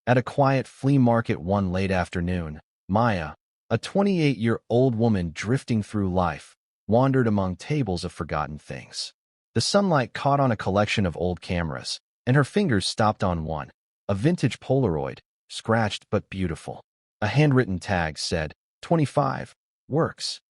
At a quiet flea market one late afternoon, Maya, a 28-year-old woman drifting through life, wandered among tables of forgotten things. The sunlight caught on a collection of old cameras, and her fingers stopped on one, a vintage Polaroid, scratched but beautiful. A handwritten tag said, 25, works.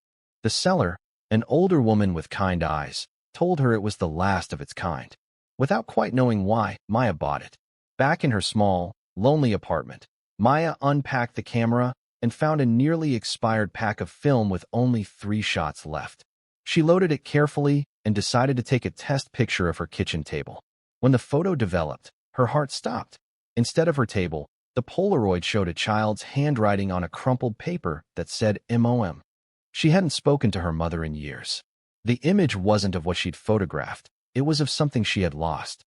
The seller, an older woman with kind eyes, told her it was the last of its kind. Without quite knowing why, Maya bought it. Back in her small, lonely apartment, Maya unpacked the camera and found a nearly expired pack of film with only 3 shots left. She loaded it carefully and decided to take a test picture of her kitchen table. When the photo developed, her heart stopped. Instead of her table, the Polaroid showed a child's handwriting on a crumpled paper that said MOM. She hadn't spoken to her mother in years. The image wasn't of what she'd photographed. It was of something she had lost.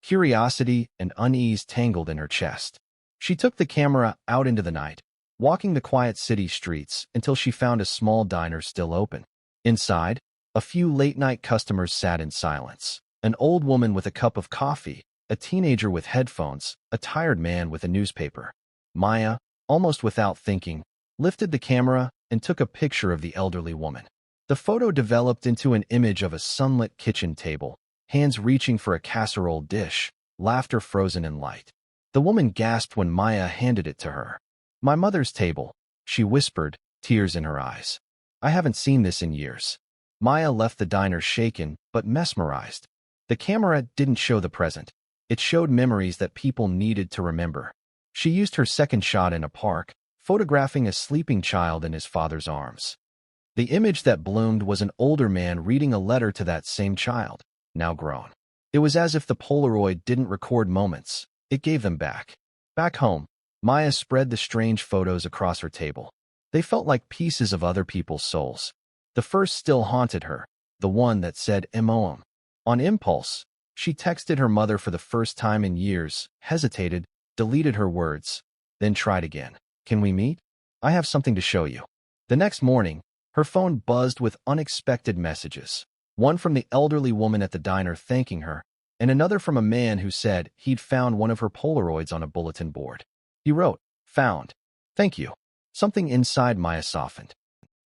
Curiosity and unease tangled in her chest. She took the camera out into the night, walking the quiet city streets until she found a small diner still open. Inside, a few late-night customers sat in silence. An old woman with a cup of coffee, a teenager with headphones, a tired man with a newspaper. Maya, almost without thinking, lifted the camera and took a picture of the elderly woman. The photo developed into an image of a sunlit kitchen table, hands reaching for a casserole dish, laughter frozen in light. The woman gasped when Maya handed it to her. "My mother's table," she whispered, tears in her eyes. "I haven't seen this in years." Maya left the diner shaken but mesmerized. The camera didn't show the present. It showed memories that people needed to remember. She used her second shot in a park, photographing a sleeping child in his father's arms. The image that bloomed was an older man reading a letter to that same child, now grown. It was as if the Polaroid didn't record moments, it gave them back. Back home, Maya spread the strange photos across her table. They felt like pieces of other people's souls. The first still haunted her, the one that said MOM. On impulse, she texted her mother for the first time in years, hesitated, deleted her words, then tried again. "Can we meet? I have something to show you." The next morning, her phone buzzed with unexpected messages. One from the elderly woman at the diner thanking her, and another from a man who said he'd found one of her Polaroids on a bulletin board. He wrote, "Found. Thank you." Something inside Maya softened.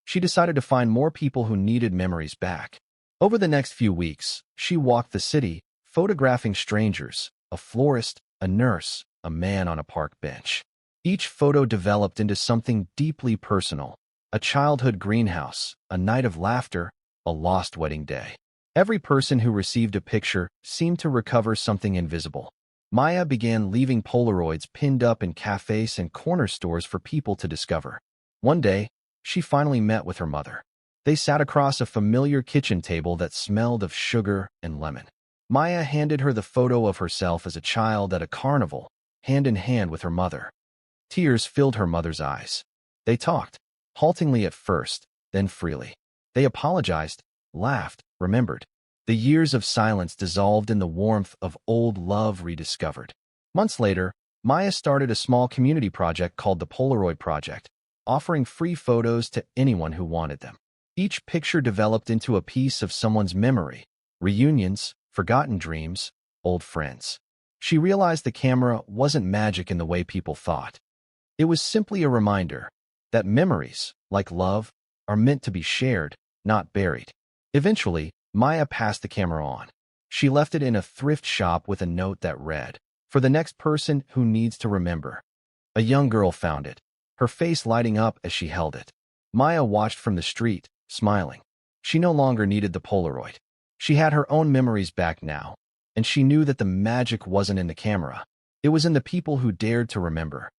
She decided to find more people who needed memories back. Over the next few weeks, she walked the city, photographing strangers, a florist, a nurse, a man on a park bench. Each photo developed into something deeply personal, a childhood greenhouse, a night of laughter, a lost wedding day. Every person who received a picture seemed to recover something invisible. Maya began leaving Polaroids pinned up in cafes and corner stores for people to discover. One day, she finally met with her mother. They sat across a familiar kitchen table that smelled of sugar and lemon. Maya handed her the photo of herself as a child at a carnival, hand in hand with her mother. Tears filled her mother's eyes. They talked, haltingly at first, then freely. They apologized, laughed, remembered. The years of silence dissolved in the warmth of old love rediscovered. Months later, Maya started a small community project called the Polaroid Project, offering free photos to anyone who wanted them. Each picture developed into a piece of someone's memory, reunions, forgotten dreams, old friends. She realized the camera wasn't magic in the way people thought. It was simply a reminder that memories, like love, are meant to be shared, not buried. Eventually, Maya passed the camera on. She left it in a thrift shop with a note that read, "For the next person who needs to remember." A young girl found it, her face lighting up as she held it. Maya watched from the street, smiling. She no longer needed the Polaroid. She had her own memories back now, and she knew that the magic wasn't in the camera. It was in the people who dared to remember.